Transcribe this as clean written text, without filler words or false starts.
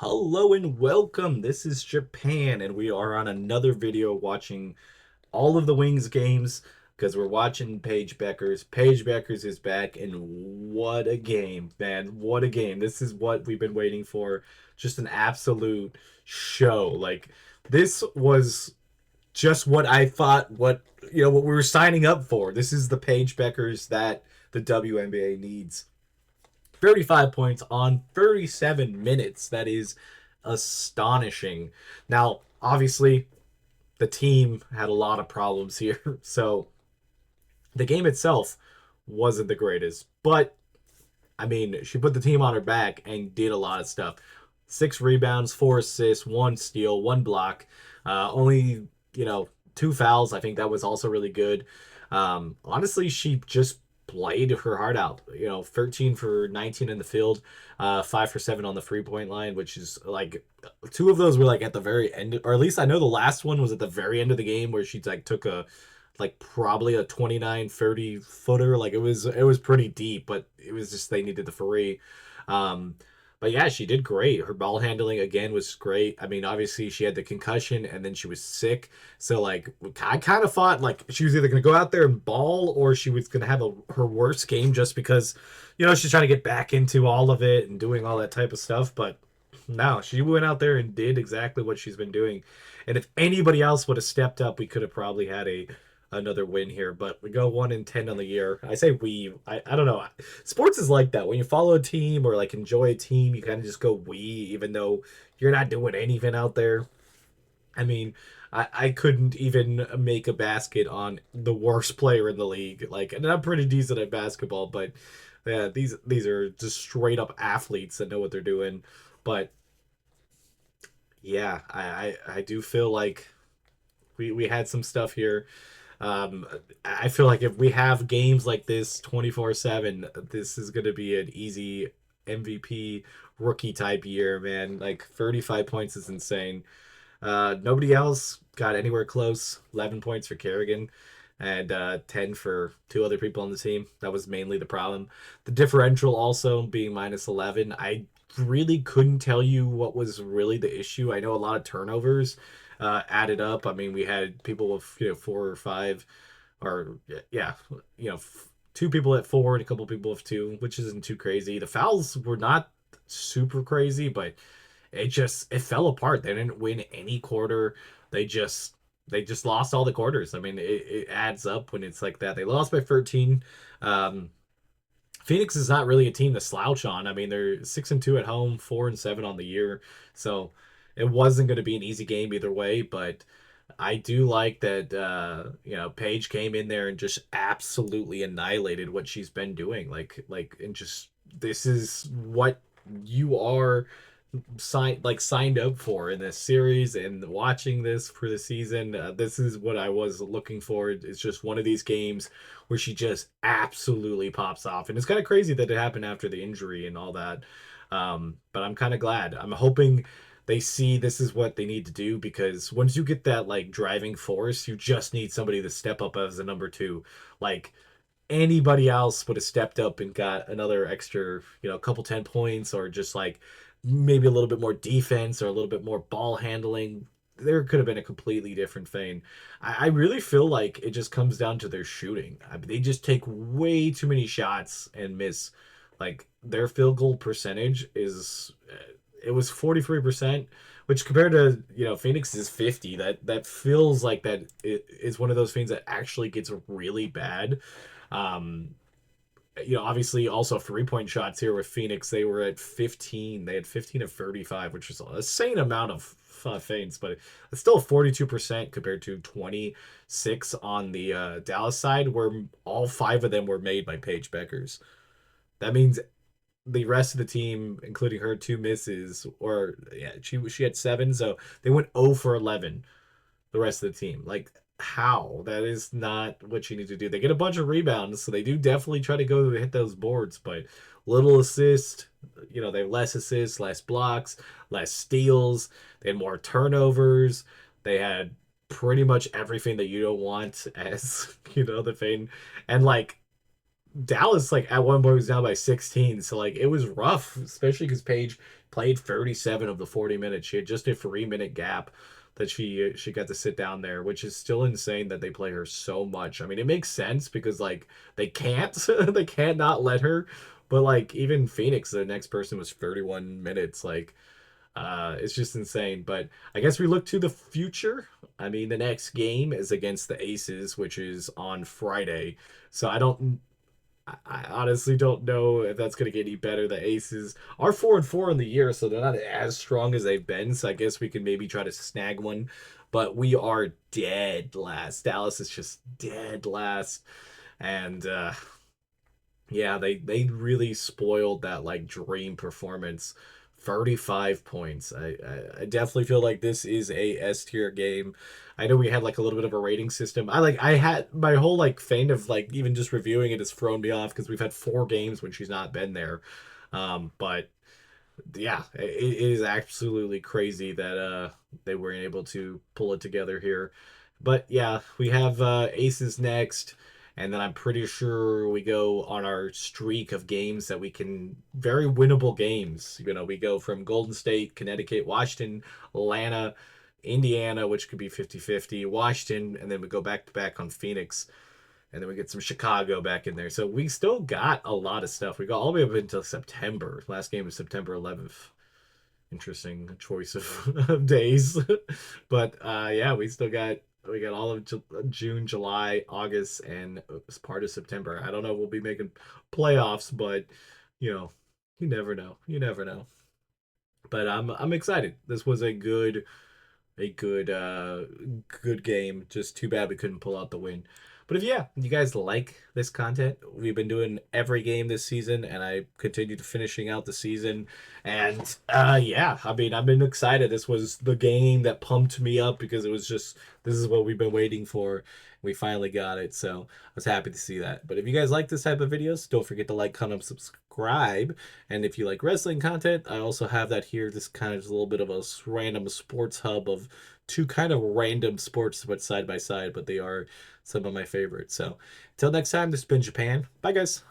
Hello and welcome. This is Japan, and we are on another video watching all of the Wings games because we're watching Paige Bueckers. Paige Bueckers is back, and what a game, man. What a game. This is what we've been waiting for. Just an absolute show. This was just what I thought, what we were signing up for. This is the Paige Bueckers that the WNBA needs. 35 points on 37 minutes. That is astonishing. Now, obviously, the team had a lot of problems here. So the game itself wasn't the greatest. But, I mean, she put the team on her back and did a lot of stuff. 6 rebounds, 4 assists, 1 steal, 1 block. Only, two fouls. I think that was also really good. Honestly, she just played her heart out. 13 for 19 in the field, 5 for 7 on the 3 point line, which is like two of those were like at the very end, or at least I know the last one was at the very end of the game where she like took a probably a 29-30 footer. Like it was pretty deep, but it was just they needed the free. Um, but yeah, she did great. Her ball handling again was great. I mean, obviously she had the concussion and then she was sick. So like I kind of thought like she was either going to go out there and ball or she was going to have her worst game just because she's trying to get back into all of it and doing all that type of stuff. But no, she went out there and did exactly what she's been doing. And if anybody else would have stepped up, we could have probably had a another win here. But we go 1-10 on the year. I say we. I don't know. Sports is like that. When you follow a team or like enjoy a team, you kind of just go we, even though you're not doing anything out there. I mean, I couldn't even make a basket on the worst player in the league. Like, and I'm pretty decent at basketball, but yeah, these are just straight up athletes that know what they're doing. But yeah, I do feel like we had some stuff here. I feel like if we have games like this 24/7, this is going to be an easy MVP rookie type year, man. Like 35 points is insane. Nobody else got anywhere close. 11 points for Kerrigan and 10 for two other people on the team. That was mainly the problem. The differential also being minus 11. I really couldn't tell you what was really the issue. I know a lot of turnovers added up. I mean, we had people with 4 or 5, or yeah, two people at 4 and a couple people with 2, which isn't too crazy. The fouls were not super crazy, but it fell apart. They didn't win any quarter. They just they just lost all the quarters. I mean, it adds up when it's like that. They lost by 13. Um, Phoenix is not really a team to slouch on. I mean, they're 6-2 at home, 4-7 on the year. So it wasn't going to be an easy game either way. But I do like that. Paige came in there and just absolutely annihilated what she's been doing. And just this is what you are signed up for in this series and watching this for the season. This is what I was looking for. It's just one of these games where she just absolutely pops off, and it's kind of crazy that it happened after the injury and all that. But I'm kind of glad. I'm hoping they see this is what they need to do, because once you get that like driving force, you just need somebody to step up as a number two. Like anybody else would have stepped up and got another extra, couple 10 points, or just like maybe a little bit more defense or a little bit more ball handling. There could have been a completely different thing. I really feel like it just comes down to their shooting. They just take way too many shots and miss. Like their field goal percentage is, it was 43%, which compared to Phoenix is 50. That feels like that it is one of those things that actually gets really bad. Um, Obviously also 3 point shots here with Phoenix. They were at 15. They had 15 of 35, which is an insane amount of feints, but it's still 42% compared to 26 on the Dallas side, where all 5 of them were made by Paige Bueckers. That means the rest of the team, including her 2 misses, or yeah, she had 7, so they went 0 for 11, the rest of the team. Like, how? That is not what you need to do. They get a bunch of rebounds, so they do definitely try to go hit those boards, but little assist, they have less assists, less blocks, less steals. They had more turnovers. They had pretty much everything that you don't want as, the thing. And like Dallas, like at one point was down by 16, so like it was rough, especially because Paige played 37 of the 40 minutes. She had just a 3 minute gap that she got to sit down there, which is still insane that they play her so much. I mean, it makes sense because like they can't they can't not let her, but like even Phoenix, the next person was 31 minutes. Like it's just insane. But I guess we look to the future. I mean, the next game is against the Aces, which is on Friday. So I honestly don't know if that's going to get any better. The Aces are 4-4 in the year, so they're not as strong as they've been. So I guess we can maybe try to snag one. But we are dead last. Dallas is just dead last. And yeah, they really spoiled that like dream performance. 35 points. I definitely feel like this is a S tier game. I know we had like a little bit of a rating system. I had my whole like thing of like even just reviewing it has thrown me off because we've had 4 games when she's not been there. But yeah, it is absolutely crazy that they weren't able to pull it together here. But yeah, we have Aces next, and then I'm pretty sure we go on our streak of games that we can very winnable games. You know, we go from Golden State, Connecticut, Washington, Atlanta, Indiana, which could be 50-50, Washington, and then we go back to back on Phoenix, and then we get some Chicago back in there. So we still got a lot of stuff. We got all the way up until September. Last game was September 11th. Interesting choice of days, but yeah, we got all of June, July, August, and as part of September. I don't know if we'll be making playoffs, but you know, you never know. You never know. But I'm excited. This was a good game. Just too bad we couldn't pull out the win. But if yeah, you guys like this content, we've been doing every game this season, and I continue to finishing out the season. And yeah, I mean, I've been excited. This was the game that pumped me up because it was just this is what we've been waiting for. We finally got it, so I was happy to see that. But if you guys like this type of videos, don't forget to like, comment, subscribe. And if you like wrestling content, I also have that here. This kind of is a little bit of a random sports hub of two kind of random sports, but side by side, but they are some of my favorites. So until next time, this has been Japan. Bye, guys.